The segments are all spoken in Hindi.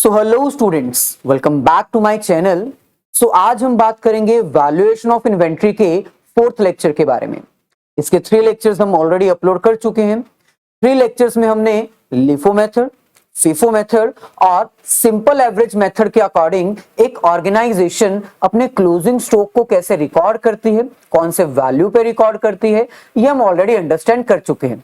So hello students, welcome back to my channel. So आज हम बात करेंगे वैल्यूएशन ऑफ इन्वेंट्री के फोर्थ लेक्चर के बारे में। इसके 3 लेक्चर्स हम ऑलरेडी अपलोड कर चुके हैं। 3 लेक्चर्स में हमने लिफो मेथड, फीफो मेथड और सिंपल एवरेज मेथड के अकॉर्डिंग एक ऑर्गेनाइजेशन अपने क्लोजिंग स्टॉक को कैसे रिकॉर्ड करती है, कौन से वैल्यू पे रिकॉर्ड करती है, ये हम ऑलरेडी अंडरस्टैंड कर चुके हैं।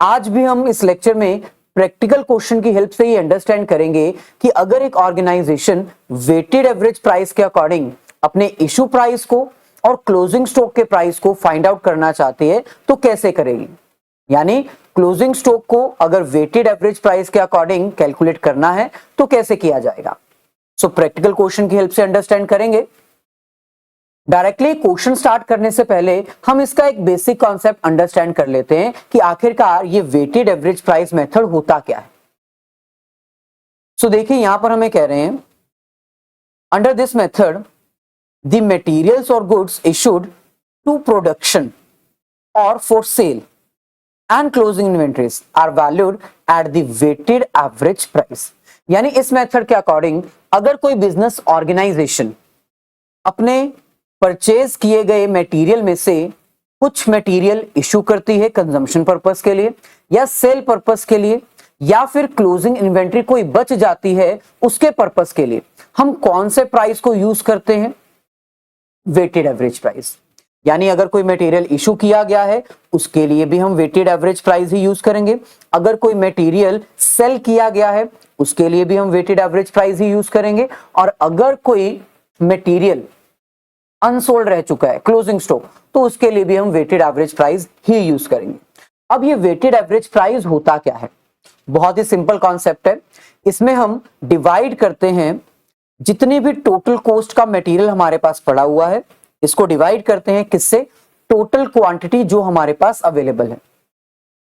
आज भी हम इस लेक्चर में प्रैक्टिकल क्वेश्चन की हेल्प से ही अंडरस्टैंड करेंगे कि अगर एक ऑर्गेनाइजेशन वेटेड एवरेज प्राइस के अकॉर्डिंग अपने इशू प्राइस को और क्लोजिंग स्टॉक के प्राइस को फाइंड आउट करना चाहती है तो कैसे करेगी। यानी क्लोजिंग स्टॉक को अगर वेटेड एवरेज प्राइस के अकॉर्डिंग कैलकुलेट करना है तो कैसे किया जाएगा। सो प्रैक्टिकल क्वेश्चन की हेल्प से अंडरस्टैंड करेंगे। डायरेक्टली क्वेश्चन स्टार्ट करने से पहले हम इसका एक बेसिक कॉन्सेप्ट अंडरस्टैंड कर लेते हैं कि आखिरकार ये वेटेड एवरेज प्राइस मेथड होता क्या है। सो देखिए यहां पर हमें कह रहे हैं under this method the materials और गुड्स इशूड टू प्रोडक्शन और for sale and closing inventories are valued at the weighted average price. यानी इस मेथड के अकॉर्डिंग अगर कोई बिजनेस ऑर्गेनाइजेशन अपने परचेज किए गए मटेरियल में से कुछ मटेरियल इशू करती है कंजम्पशन पर्पस के लिए या सेल पर्पस के लिए, या फिर क्लोजिंग इन्वेंट्री कोई बच जाती है उसके पर्पस के लिए, हम कौन से प्राइस को यूज करते हैं? Weighted average price. यानी अगर कोई मटेरियल इशू किया गया है उसके लिए भी हम वेटेड एवरेज प्राइस ही यूज करेंगे। अगर कोई मटेरियल सेल किया गया है उसके लिए भी हम वेटेड एवरेज प्राइस ही यूज करेंगे। और अगर कोई मटेरियल अनसोल्ड रह चुका है क्लोजिंग स्टॉक तो उसके लिए भी हम वेटेड एवरेज प्राइस ही यूज करेंगे। अब ये वेटेड एवरेज प्राइस होता क्या है? बहुत ही सिंपल कॉन्सेप्ट है। इसमें हम डिवाइड करते हैं जितनी भी टोटल कॉस्ट का मटेरियल हमारे पास पड़ा हुआ है, इसको डिवाइड करते हैं किससे? टोटल क्वांटिटी जो हमारे पास अवेलेबल है।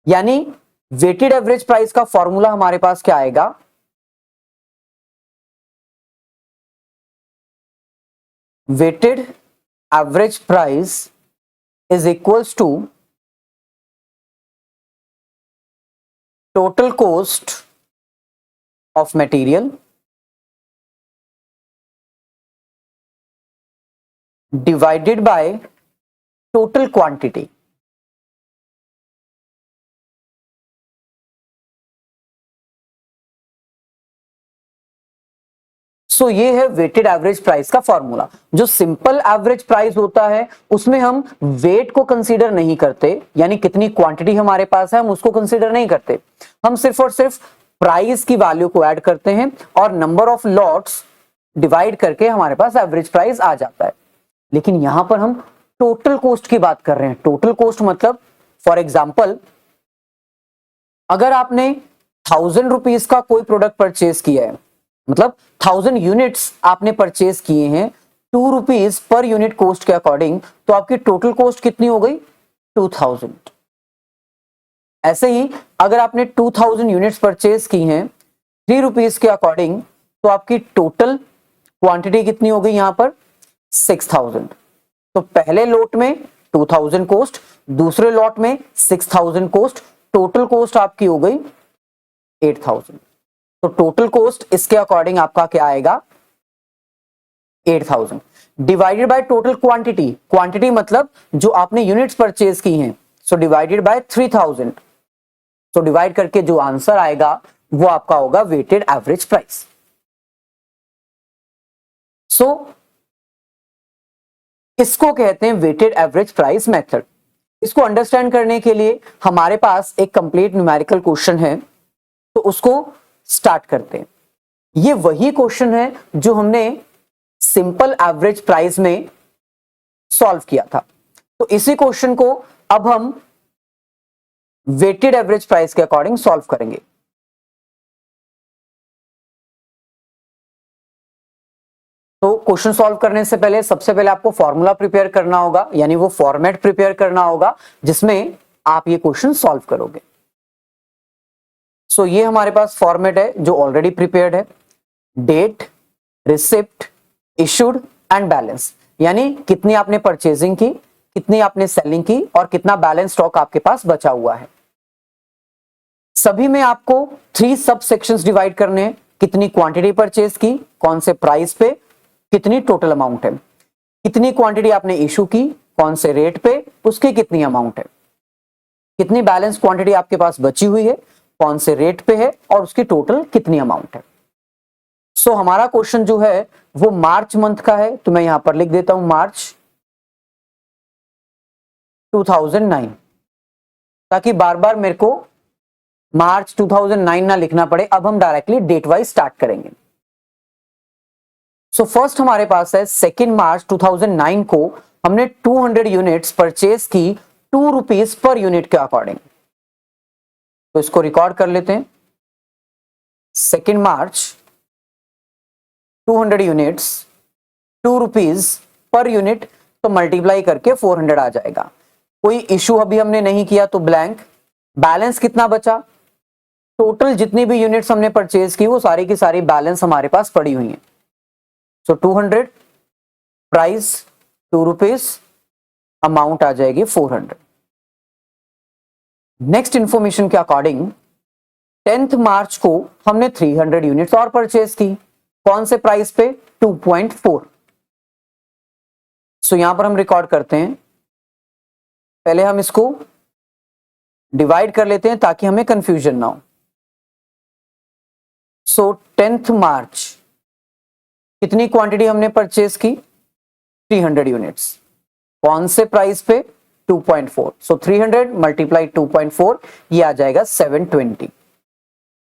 यानी वेटेड एवरेज प्राइस का फॉर्मूला हमारे पास क्या आएगा? Weighted average price is equals to total cost of material divided by total quantity। सो ये है वेटेड एवरेज प्राइस का फॉर्मूला। जो सिंपल एवरेज प्राइस होता है उसमें हम वेट को कंसीडर नहीं करते, यानी कितनी क्वांटिटी हमारे पास है हम उसको कंसीडर नहीं करते। हम सिर्फ और सिर्फ प्राइस की वैल्यू को ऐड करते हैं और नंबर ऑफ लॉट्स डिवाइड करके हमारे पास एवरेज प्राइस आ जाता है। लेकिन यहां पर हम टोटल कॉस्ट की बात कर रहे हैं। टोटल कॉस्ट मतलब फॉर एग्जाम्पल अगर आपने 1000 रुपीज का कोई प्रोडक्ट परचेज किया है, मतलब 1000 यूनिट्स आपने परचेज किए हैं 2 रुपीज पर यूनिट कॉस्ट के अकॉर्डिंग, तो आपकी टोटल कॉस्ट कितनी हो गई? 2000। ऐसे ही अगर आपने 2000 यूनिट्स परचेज की हैं 3 रुपीज के अकॉर्डिंग, तो आपकी टोटल क्वांटिटी कितनी हो गई यहां पर? 6000। तो पहले लॉट में 2000 कॉस्ट, दूसरे लॉट में 6000 कॉस्ट, टोटल कॉस्ट आपकी हो गई 8000। तो टोटल कॉस्ट इसके अकॉर्डिंग आपका क्या आएगा? 8000 divided by total quantity. Quantity मतलब जो आपने यूनिट्स परचेज की हैं, so divided by 3000। So divide करके जो आंसर आएगा वो आपका होगा वेटेड एवरेज प्राइस। सो इसको कहते हैं वेटेड एवरेज प्राइस मेथड। इसको अंडरस्टैंड करने के लिए हमारे पास एक कंप्लीट न्यूमेरिकल क्वेश्चन है, तो उसको स्टार्ट करते हैं। ये वही क्वेश्चन है जो हमने सिंपल एवरेज प्राइस में सॉल्व किया था। तो इसी क्वेश्चन को अब हम वेटेड एवरेज प्राइस के अकॉर्डिंग सॉल्व करेंगे। तो क्वेश्चन सॉल्व करने से पहले सबसे पहले आपको फॉर्मूला प्रिपेयर करना होगा, यानी वो फॉर्मेट प्रिपेयर करना होगा जिसमें आप ये क्वेश्चन सॉल्व करोगे। सो ये हमारे पास फॉर्मेट है जो ऑलरेडी प्रिपेयर्ड है। Date, receipt, issued and balance, यानी कितनी आपने परचेजिंग की, कितनी आपने सेलिंग की और कितना बैलेंस स्टॉक आपके पास बचा हुआ है। सभी में आपको 3 सब सेक्शंस डिवाइड करने हैं। कितनी क्वांटिटी परचेज की, कौन से प्राइस पे, कितनी टोटल अमाउंट है, कितनी क्वांटिटी आपने इशू की, कौन से रेट पे, उसकी कितनी अमाउंट है, कितनी बैलेंस क्वांटिटी आपके पास बची हुई है, कौन से रेट पे है और उसकी टोटल कितनी अमाउंट है। सो हमारा क्वेश्चन जो है वो मार्च मंथ का है, तो मैं यहां पर लिख देता हूं मार्च 2009, ताकि बार बार मेरे को मार्च 2009 ना लिखना पड़े। अब हम डायरेक्टली डेट वाइज स्टार्ट करेंगे। सो फर्स्ट हमारे पास है 2 मार्च 2009 को हमने 200 यूनिट्स परचेज की ₹2 पर यूनिट के अकॉर्डिंग। तो इसको रिकॉर्ड कर लेते हैं। 2 मार्च 200 यूनिट्स ₹2 पर यूनिट, तो मल्टीप्लाई करके 400 आ जाएगा। कोई इशू अभी हमने नहीं किया तो ब्लैंक। बैलेंस कितना बचा, टोटल जितनी भी यूनिट्स हमने परचेज की वो सारी की सारी बैलेंस हमारे पास पड़ी हुई है। सो 200, प्राइस ₹2, अमाउंट आ जाएगी 400। नेक्स्ट इंफॉर्मेशन के अकॉर्डिंग 10 मार्च को हमने 300 यूनिट्स और परचेज की, कौन से प्राइस पे, 2.4। सो यहां पर हम रिकॉर्ड करते हैं। पहले हम इसको डिवाइड कर लेते हैं ताकि हमें कंफ्यूजन ना हो। सो 10 मार्च कितनी क्वांटिटी हमने परचेज की, 300 यूनिट्स, कौन से प्राइस पे, 2.4। सो 300 मल्टीप्लाई 2.4, ये आ जाएगा 720।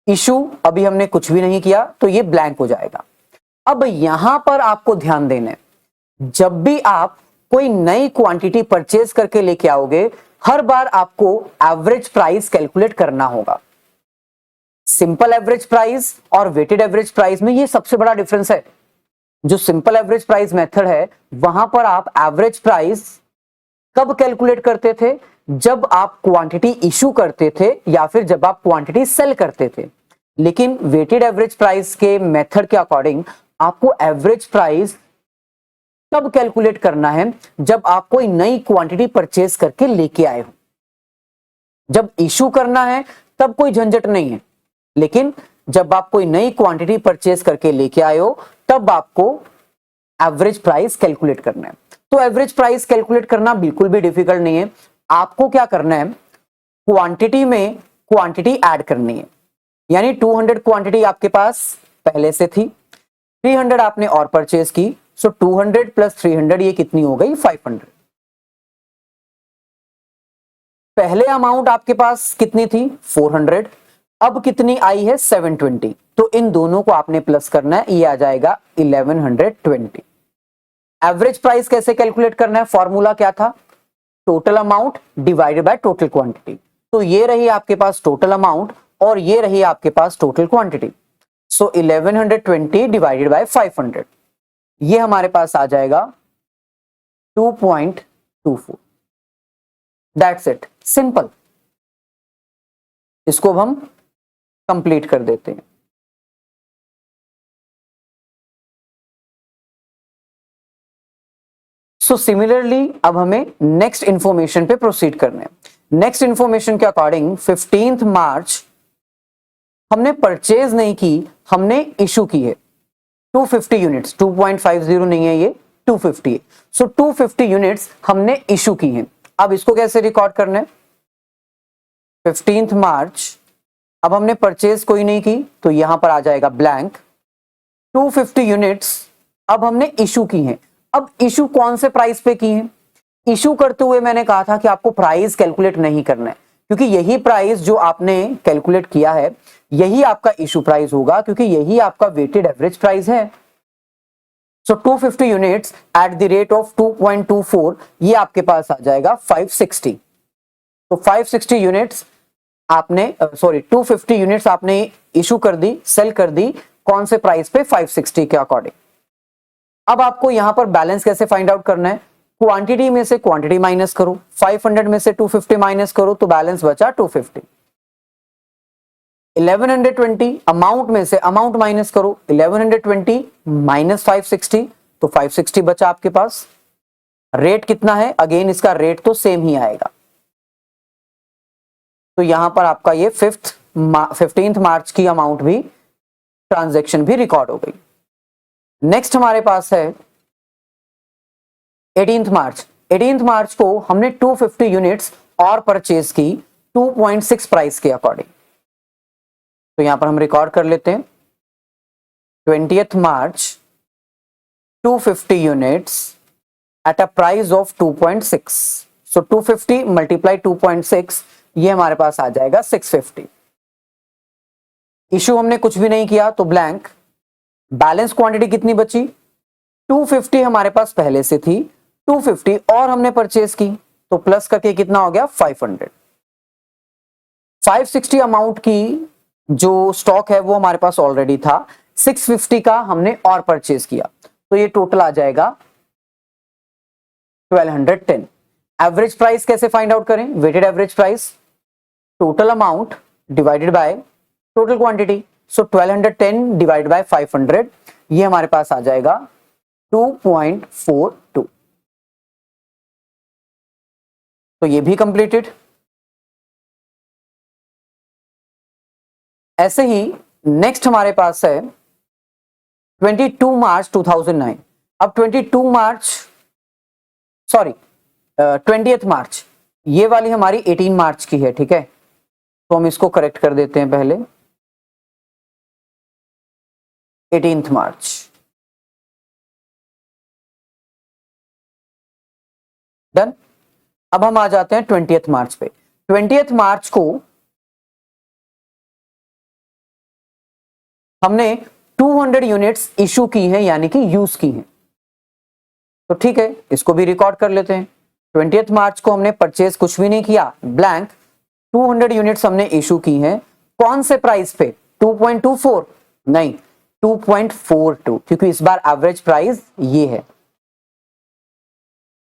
इशू अभी हमने कुछ भी नहीं किया तो ये ब्लैंक हो जाएगा। अब यहां पर आपको ध्यान देना है, जब भी आप कोई नई क्वांटिटी परचेज करके लेके आओगे, हर बार आपको एवरेज प्राइस कैलकुलेट करना होगा। सिंपल एवरेज प्राइस और वेटेड एवरेज प्राइस में ये सबसे बड़ा डिफरेंस है। जो सिंपल एवरेज प्राइस मेथड है वहां पर आप एवरेज प्राइस कब कैलकुलेट करते थे, जब आप क्वांटिटी इशू करते थे या फिर जब आप क्वांटिटी सेल करते थे। लेकिन वेटेड एवरेज प्राइस के मेथड के अकॉर्डिंग आपको एवरेज प्राइस तब कैलकुलेट करना है जब आप कोई नई क्वांटिटी परचेज करके लेके आए हो। जब इशू करना है तब कोई झंझट नहीं है, लेकिन जब आप कोई नई क्वांटिटी परचेज करके लेके आए हो तब आपको एवरेज प्राइस कैलकुलेट करना है। तो एवरेज प्राइस कैलकुलेट करना बिल्कुल भी डिफिकल्ट नहीं है। आपको क्या करना है, क्वांटिटी में क्वांटिटी ऐड करनी है। यानी 200 क्वांटिटी आपके पास पहले से थी, 300 आपने और परचेज की। सो 200 प्लस 300 ये कितनी हो गई, 500। पहले अमाउंट आपके पास कितनी थी, 400, अब कितनी आई है, 720। तो इन दोनों को आपने प्लस करना है, ये आ जाएगा 1120। एवरेज प्राइस कैसे कैलकुलेट करना है, फॉर्मूला क्या था, total amount divided by total quantity. तो ये रही आपके पास टोटल अमाउंट और ये रही आपके पास total quantity. So 1120 divided by 500, ये हमारे पास आ जाएगा 2.24। That's it, simple. इसको अब हम कंप्लीट कर देते हैं। सो सिमिलरली अब हमें नेक्स्ट इंफॉर्मेशन पे प्रोसीड करना है। नेक्स्ट इंफॉर्मेशन के अकॉर्डिंग 15 मार्च हमने परचेज नहीं की, हमने इशू की है 250 यूनिट्स, 2.50 नहीं है, ये 250 है। सो 250 यूनिट्स हमने इशू की हैं। अब इसको कैसे रिकॉर्ड करना है, 15 मार्च, अब हमने परचेज कोई नहीं की तो यहां पर आ जाएगा ब्लैंक। 250 यूनिट्स अब हमने इशू की हैं। अब इशू कौन से प्राइस पे की हैं, इशू करते हुए मैंने कहा था कि आपको प्राइस कैलकुलेट नहीं करना है, क्योंकि यही प्राइस जो आपने कैलकुलेट किया है यही आपका इशू प्राइस होगा, क्योंकि यही आपका वेटेड एवरेज प्राइस है। सो 250 units at the rate of 2.24, ये आपके पास आ जाएगा 560। तो 560 यूनिट्स आपने 250 यूनिट्स आपने इशू कर दी, सेल कर दी, कौन से प्राइस पे, 560 के अकॉर्डिंग। अब आपको यहां पर बैलेंस कैसे फाइंड आउट करना है, क्वांटिटी में से क्वांटिटी माइनस करो, 500 में से 250 माइनस करो तो बैलेंस बचा 250। 1120 अमाउंट में से अमाउंट माइनस करो, 1120 माइनस 560 तो 560 बचा आपके पास। रेट कितना है, अगेन इसका रेट तो सेम ही आएगा। तो यहां पर आपका ये 15 मार्च की अमाउंट भी ट्रांजैक्शन भी रिकॉर्ड हो गई। नेक्स्ट हमारे पास है 18 मार्च। 18 मार्च को हमने 250 यूनिट्स और परचेज की 2.6 प्राइस के अकॉर्डिंग। तो यहां पर हम रिकॉर्ड कर लेते हैं 20th March 250 units at a price of 2.6। So 250 multiply 2.6, ये हमारे पास आ जाएगा 650। इशू हमने कुछ भी नहीं किया तो ब्लैंक। बैलेंस क्वांटिटी कितनी बची? 250 हमारे पास पहले से थी, 250 और हमने परचेज की तो प्लस करके कितना हो गया 500। 560 अमाउंट की जो स्टॉक है वो हमारे पास ऑलरेडी था, 650 का हमने और परचेज किया तो ये टोटल आ जाएगा 1210। एवरेज प्राइस कैसे फाइंड आउट करें? Weighted average price total amount divided by total quantity. So 1210 divide by 500, ये हमारे पास आ जाएगा 2.42। तो ये भी कंप्लीटेड। ऐसे ही नेक्स्ट हमारे पास है 22 मार्च 2009। अब 22 मार्च सॉरी 20th मार्च, ये वाली हमारी 18 मार्च की है, ठीक है। तो हम इसको करेक्ट कर देते हैं पहले 18th मार्च। डन। अब हम आ जाते हैं 20th मार्च पे। 20th मार्च को हमने 200 यूनिट्स इशू की हैं, यानी कि यूज की हैं। तो ठीक है, इसको भी रिकॉर्ड कर लेते हैं। 20th मार्च को हमने परचेज कुछ भी नहीं किया, ब्लैंक। 200 यूनिट्स हमने इशू की हैं। कौन से प्राइस पे? 2.24 नहीं, 2.42, क्योंकि इस बार एवरेज प्राइस ये है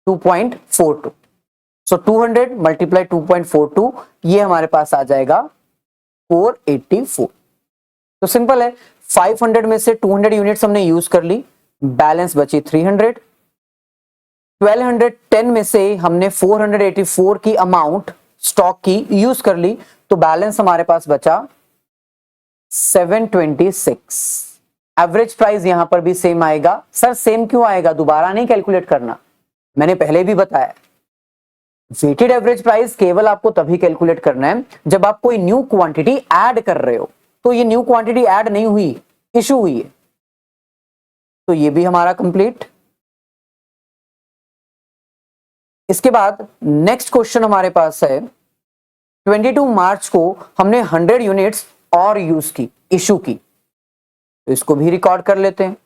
2.42। सो 200 मल्टीप्लाई 2.42, ये हमारे पास आ जाएगा 484। तो सिंपल है, 500 में से 200 यूनिट्स हमने यूज कर ली, बैलेंस बची 300। 1210 में से हमने 484 की अमाउंट स्टॉक की यूज कर ली, तो बैलेंस हमारे पास बचा 726। एवरेज प्राइस यहां पर भी सेम आएगा। सर सेम क्यों आएगा? दोबारा नहीं कैलकुलेट करना, मैंने पहले भी बताया। वेटेड एवरेज प्राइस केवल आपको तभी कैलकुलेट करना है जब आप कोई न्यू क्वांटिटी ऐड कर रहे हो। तो ये न्यू क्वांटिटी ऐड नहीं हुई, इशू हुई है। तो ये भी हमारा कंप्लीट। इसके बाद नेक्स्ट क्वेश्चन हमारे पास है 22 मार्च को हमने 100 यूनिट्स और यूज की, इशू की। तो इसको भी रिकॉर्ड कर लेते हैं।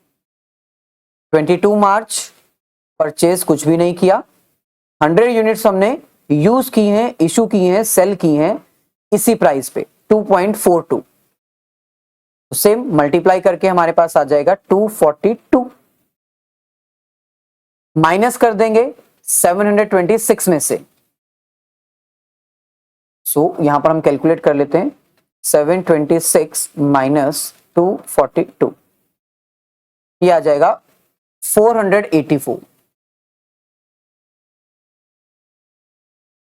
22 मार्च परचेज कुछ भी नहीं किया, 100 यूनिट्स हमने यूज की हैं, इशू की हैं, सेल की हैं इसी प्राइस पे 2.42। सेम मल्टीप्लाई करके हमारे पास आ जाएगा 242। माइनस कर देंगे 726 में से। सो यहां पर हम कैलकुलेट कर लेते हैं 726 माइनस 242, ये आ जाएगा 484।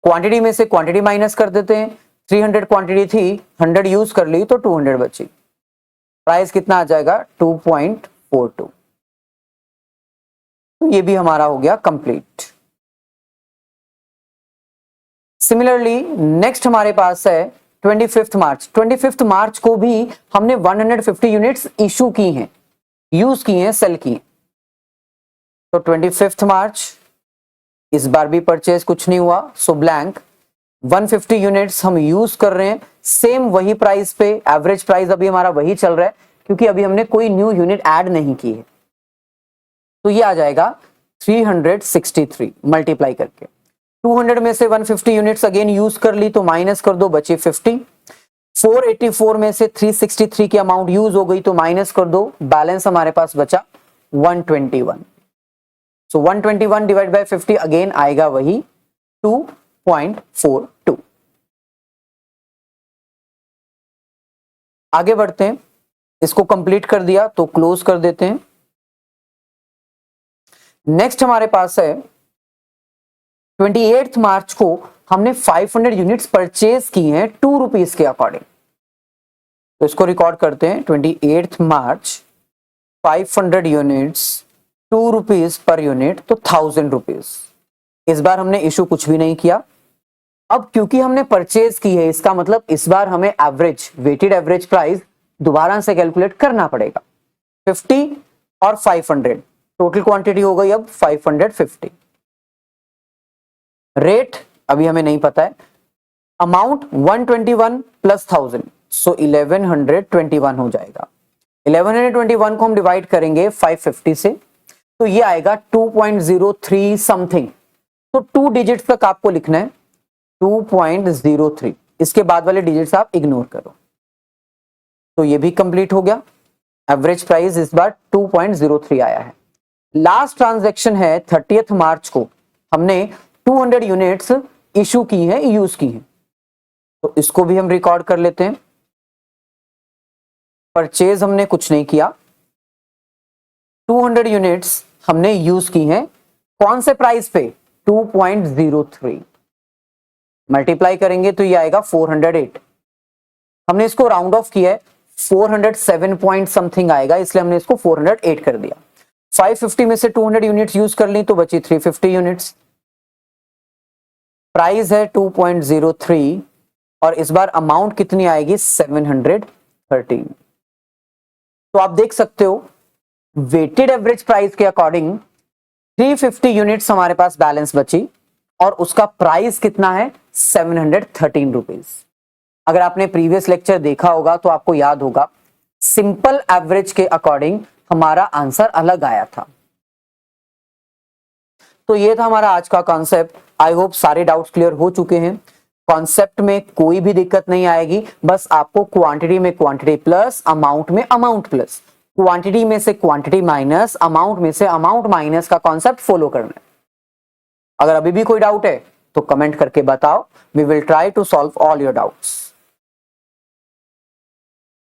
क्वांटिटी में से क्वांटिटी माइनस कर देते हैं, 300 क्वांटिटी थी, 100 यूज कर ली तो 200 बची। प्राइस कितना आ जाएगा 2.42। तो ये भी हमारा हो गया कंप्लीट। सिमिलरली नेक्स्ट हमारे पास है 25 मार्च। 25 मार्च को भी हमने 150 यूनिट्स इशू की हैं, यूज की हैं, सेल की हैं। तो 25 मार्च इस बार भी परचेज कुछ नहीं हुआ, सो ब्लैंक। 150 यूनिट्स हम यूज कर रहे हैं, सेम वही प्राइस पे। एवरेज प्राइस अभी हमारा वही चल रहा है क्योंकि अभी हमने कोई न्यू यूनिट ऐड नहीं की है। तो ये आ जाएगा 363 मल्टीप्लाई करके। 200 में से 150 यूनिट्स अगेन यूज कर ली तो माइनस कर दो, बचे 50। 484 में से 363 की अमाउंट यूज हो गई तो माइनस कर दो, बैलेंस हमारे पास बचा 121। सो 121 डिवाइड बाय 50 अगेन आएगा वही 2.42। आगे बढ़ते हैं, इसको कंप्लीट कर दिया तो क्लोज कर देते हैं। नेक्स्ट हमारे पास है 28 मार्च को हमने 500 यूनिट्स परचेज की हैं 2 रुपीज के अकॉर्डिंग। तो इसको रिकॉर्ड करते हैं 28 मार्च 500 यूनिट्स 2 रुपीज पर यूनिट, तो 1000 रुपीज। इस बार हमने इशू कुछ भी नहीं किया। अब क्योंकि हमने परचेज की है, इसका मतलब इस बार हमें एवरेज वेटेड एवरेज प्राइस दोबारा से कैलकुलेट करना पड़ेगा। 50 और 500 टोटल क्वांटिटी हो गई अब 550। रेट अभी हमें नहीं पता है। अमाउंट 121 प्लस 1000, सो 1121 हो जाएगा। 1121 को हम डिवाइड करेंगे 550 से, तो ये आएगा 2.03 समथिंग। तो 2 डिजिट्स तक आपको लिखना है 2.03, इसके बाद वाले डिजिट्स आप इग्नोर करो। तो ये भी कंप्लीट हो गया। एवरेज प्राइस इस बार 2.03 आया है। लास्ट ट्रांजैक्शन है 30 मार्च को, हमने 200 यूनिट्स इशू की हैं, यूज की हैं, तो इसको भी हम रिकॉर्ड कर लेते हैं। परचेज हमने कुछ नहीं किया, 200 यूनिट्स हमने यूज की हैं, कौन से प्राइस पे? 2.03। मल्टीप्लाई करेंगे तो ये आएगा 408। हमने इसको राउंड ऑफ किया है, 407 पॉइंट समथिंग आएगा, इसलिए हमने इसको 408 कर दिया। 550 में से 200 यूनिट्स यूज कर ली तो बची 350 यूनिट्स। प्राइस है 2.03 और इस बार अमाउंट कितनी आएगी? 713। तो आप देख सकते हो वेटेड एवरेज प्राइस के अकॉर्डिंग 350 यूनिट्स हमारे पास बैलेंस बची और उसका प्राइस कितना है? 713 रुपीज। अगर आपने प्रीवियस लेक्चर देखा होगा तो आपको याद होगा सिंपल एवरेज के अकॉर्डिंग हमारा आंसर अलग आया था। तो ये था हमारा आज का कॉन्सेप्ट। आई होप सारे डाउट्स क्लियर हो चुके हैं। कॉन्सेप्ट में कोई भी दिक्कत नहीं आएगी, बस आपको क्वांटिटी में क्वांटिटी प्लस, अमाउंट में अमाउंट प्लस, क्वांटिटी में से क्वांटिटी माइनस, अमाउंट में से अमाउंट माइनस का कॉन्सेप्ट फॉलो करना है। अगर अभी भी कोई डाउट है तो कमेंट करके बताओ, we will try to solve all your doubts.